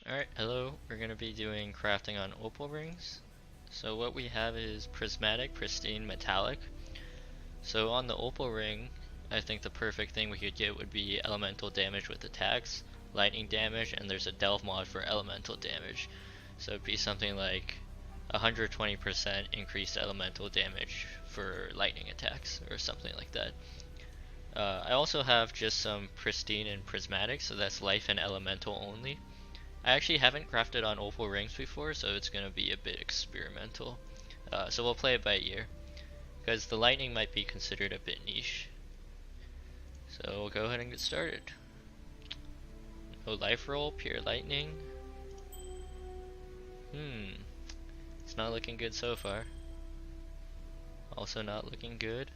Alright, hello. We're going to be doing crafting on opal rings. So what we have is prismatic, pristine, metallic. So on the opal ring, I think the perfect thing we could get would be elemental damage with attacks, lightning damage, and there's a delve mod for elemental damage. So it'd be something like 120% increased elemental damage for lightning attacks or something like that. I also have just some pristine and prismatic, so that's life and elemental only. I actually haven't crafted on opal rings before, so it's going to be a bit experimental. So we'll play it by ear, because the lightning might be considered a bit niche. So we'll go ahead and get started. No life roll, pure lightning. It's not looking good so far. Also not looking good.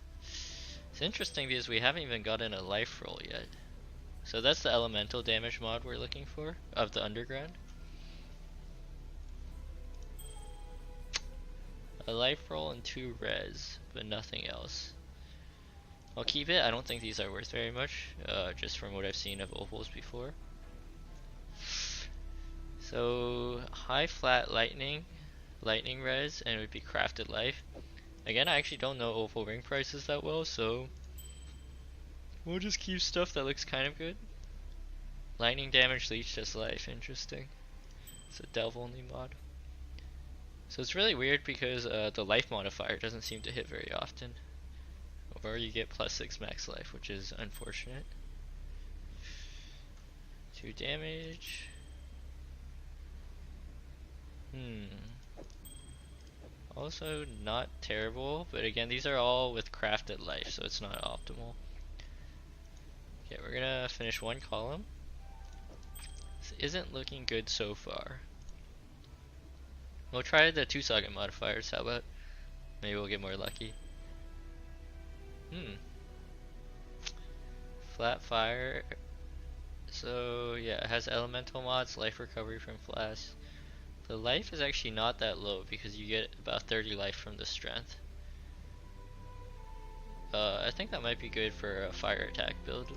It's interesting because we haven't even gotten a life roll yet. So that's the elemental damage mod we're looking for, of the underground. A life roll and 2 res, but nothing else. I'll keep it. I don't think these are worth very much, just from what I've seen of opals before. So high flat lightning res, and it would be crafted life. Again, I actually don't know opal ring prices that well, so we'll just keep stuff that looks kind of good. Lightning damage, leech, just life. Interesting. It's a delve only mod. So it's really weird because the life modifier doesn't seem to hit very often. Or you get +6 max life, which is unfortunate. 2 damage. Also not terrible, but again these are all with crafted life, so it's not optimal. Okay, we're gonna finish one column. This isn't looking good so far. We'll try the 2 socket modifiers, how about? Maybe we'll get more lucky. Flat fire. So yeah, it has elemental mods, life recovery from flash. The life is actually not that low because you get about 30 life from the strength. I think that might be good for a fire attack build.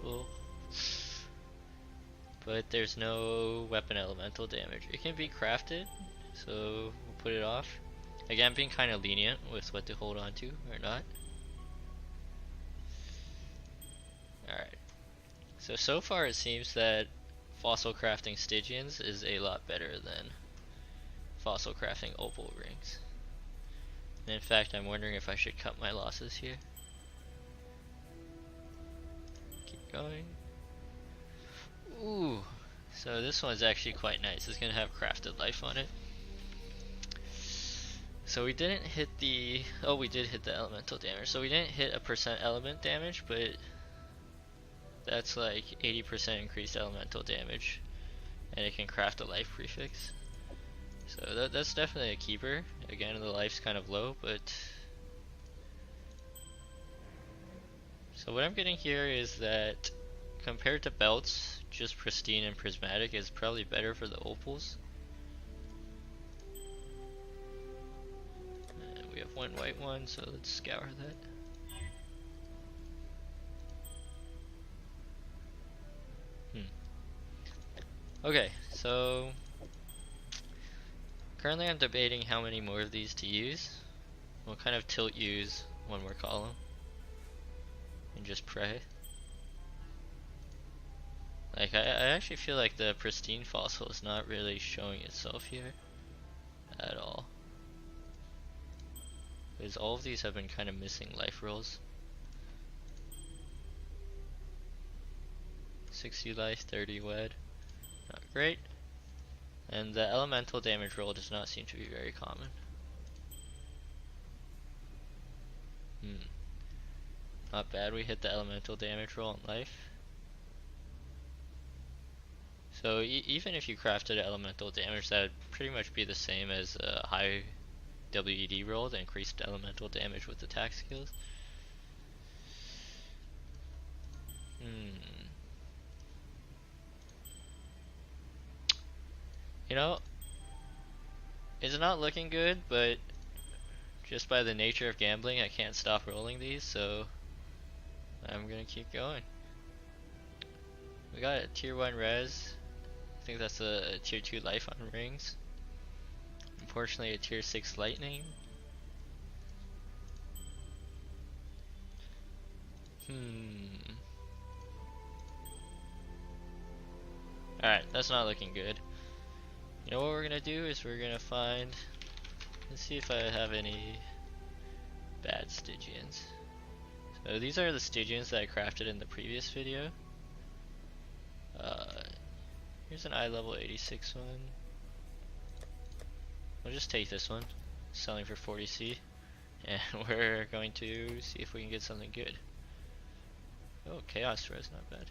But there's no weapon elemental damage. It can be crafted, so we'll put it off. Again, being kind of lenient with what to hold on to or not. Alright. So far it seems that fossil crafting Stygians is a lot better than fossil crafting opal rings. And in fact, I'm wondering if I should cut my losses here. Keep going. Ooh, so this one's actually quite nice. It's gonna have crafted life on it. So we didn't hit the, oh we did hit the elemental damage. So we didn't hit a % element damage, but that's like 80% increased elemental damage. And it can craft a life prefix. So that's definitely a keeper. Again, the life's kind of low, but... So what I'm getting here is that compared to belts, just pristine and prismatic is probably better for the opals. And we have one white one, so let's scour that. Okay, so currently I'm debating how many more of these to use. We'll kind of tilt use one more column and just pray. Like I actually feel like the pristine fossil is not really showing itself here at all, because all of these have been kind of missing life rolls. 60 life, 30 wed, not great. And the elemental damage roll does not seem to be very common. Not bad, we hit the elemental damage roll in life. So even if you crafted elemental damage, that would pretty much be the same as a high WED roll, the increased elemental damage with attack skills. You know, it's not looking good, but just by the nature of gambling, I can't stop rolling these, so I'm gonna keep going. We got a tier 1 res, I think that's a tier 2 life on rings. Unfortunately, a tier 6 lightning. Alright, that's not looking good. You know what we're gonna do is we're gonna find, let's see if I have any bad Stygians. So these are the Stygians that I crafted in the previous video. Here's an eye level 86 one. We'll just take this one, selling for 40C, and we're going to see if we can get something good. Oh, Chaos Res, not bad.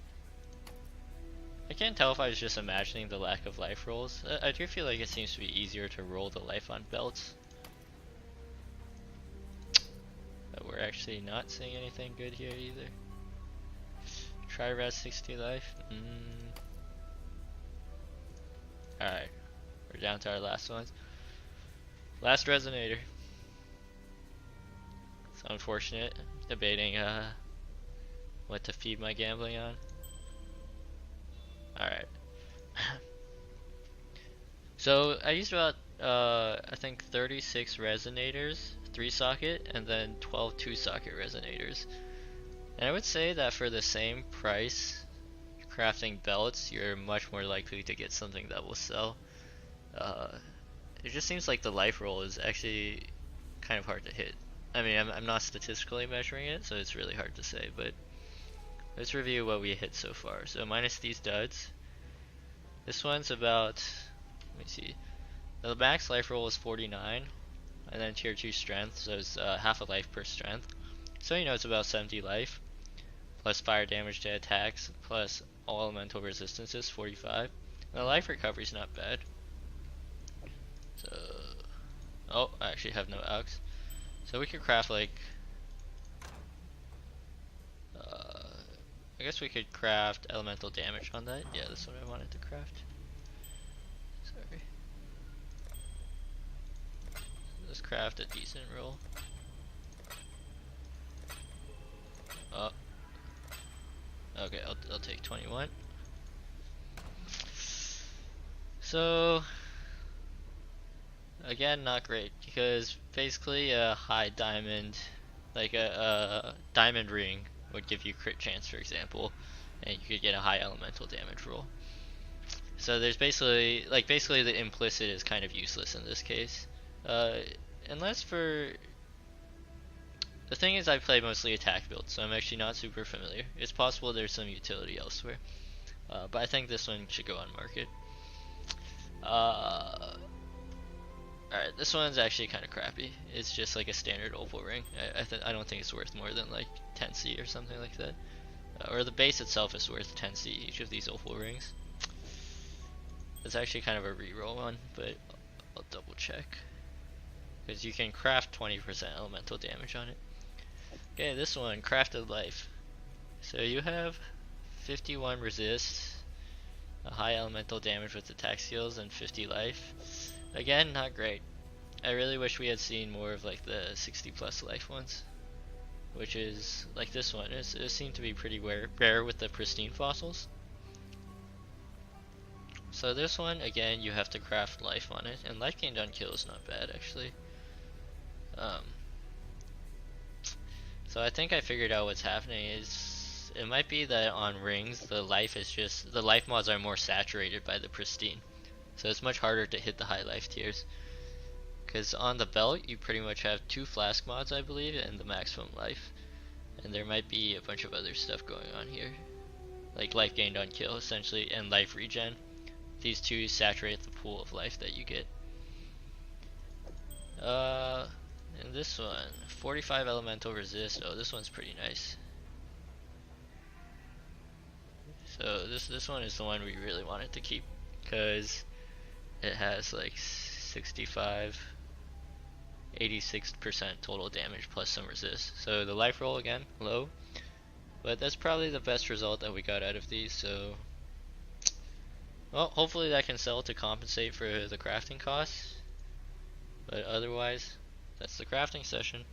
I can't tell if I was just imagining the lack of life rolls. I do feel like it seems to be easier to roll the life on belts. But we're actually not seeing anything good here either. Try res 60 life. Alright, we're down to our last ones. Last resonator. It's unfortunate. Debating what to feed my gambling on. Alright. So I used about I think 36 resonators, 3 socket, and then 12 2 socket resonators. And I would say that for the same price crafting belts, you're much more likely to get something that will sell. It just seems like the life roll is actually kind of hard to hit. I mean, I'm not statistically measuring it, so it's really hard to say, but let's review what we hit so far. So minus these duds. This one's about, let me see, the max life roll is 49, and then tier 2 strength, so it's half a life per strength. So you know it's about 70 life, plus fire damage to attacks, plus all elemental resistances, 45. And the life recovery is not bad. So, oh, I actually have no alks. So we could craft like, I guess we could craft elemental damage on that. Yeah, that's what I wanted to craft. Sorry. Let's craft a decent roll. Oh. Okay, I'll take 21. So, again, not great, because basically a high diamond, like a diamond ring would give you crit chance, for example, and you could get a high elemental damage roll. So there's basically the implicit is kind of useless in this case, unless for the thing is I play mostly attack builds, so I'm actually not super familiar. It's possible there's some utility elsewhere, but I think this one should go on market. Alright, this one's actually kind of crappy. It's just like a standard opal ring. I don't think it's worth more than like 10C or something like that. Or the base itself is worth 10C each of these opal rings. It's actually kind of a reroll one, but I'll double check. Because you can craft 20% elemental damage on it. Okay, this one, crafted life. So you have 51 resist, a high elemental damage with attack skills, and 50 life. Again, not great. I really wish we had seen more of like the 60 plus life ones, which is like this one. It seemed to be pretty rare with the pristine fossils. So this one, again, you have to craft life on it, and life gained on kill is not bad actually. So I think I figured out what's happening is it might be that on rings the life mods are more saturated by the pristine, so it's much harder to hit the high life tiers. Because on the belt you pretty much have 2 flask mods, I believe, and the maximum life, and there might be a bunch of other stuff going on here, like life gained on kill essentially, and life regen. These two saturate the pool of life that you get. And this one, 45 elemental resist. Oh, this one's pretty nice. So this one is the one we really wanted to keep, because it has like 65, 86% total damage plus some resist. So the life roll again, low, but that's probably the best result that we got out of these. So, well, hopefully that can sell to compensate for the crafting costs, but otherwise, that's the crafting session.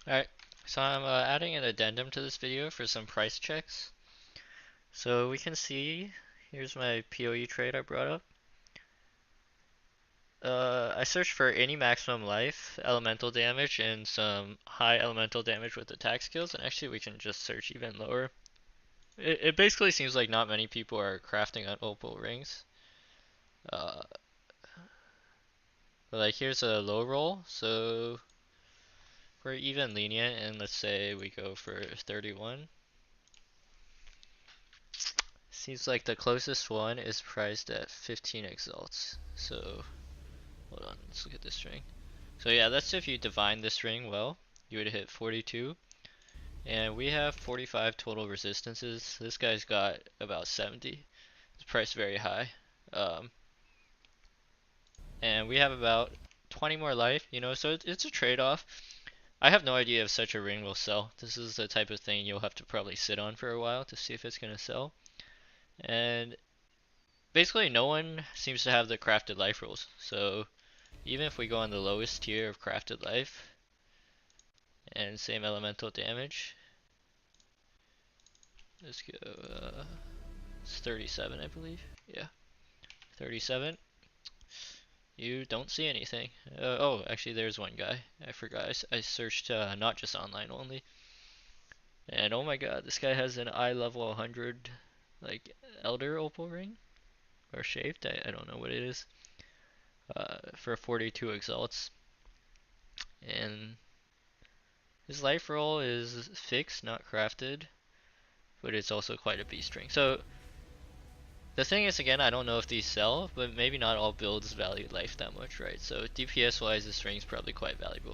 Alright, so I'm adding an addendum to this video for some price checks. So we can see, here's my PoE trade I brought up. I searched for any maximum life, elemental damage, and some high elemental damage with attack skills, and actually we can just search even lower. It basically seems like not many people are crafting on Opal Rings. Uh, but like here's a low roll, so we're even lenient, and let's say we go for 31. Seems like the closest one is priced at 15 exalts. So hold on, let's look at this ring. So yeah, that's if you divine this ring well, you would hit 42. And we have 45 total resistances. This guy's got about 70. It's priced very high. Um, and we have about 20 more life, you know, so it's a trade-off. I have no idea if such a ring will sell. This is the type of thing you'll have to probably sit on for a while to see if it's going to sell. And basically no one seems to have the crafted life rules. So even if we go on the lowest tier of crafted life and same elemental damage, let's go, it's 37 I believe, yeah, 37. You don't see anything. Oh, actually there's one guy. I forgot. I searched not just online only. And oh my god, this guy has an eye level 100 like elder opal ring or shaped. I don't know what it is. For 42 exalts. And his life roll is fixed, not crafted, but it's also quite a beast ring. So the thing is, again, I don't know if these sell, but maybe not all builds value life that much, right? So DPS wise, this ring's probably quite valuable.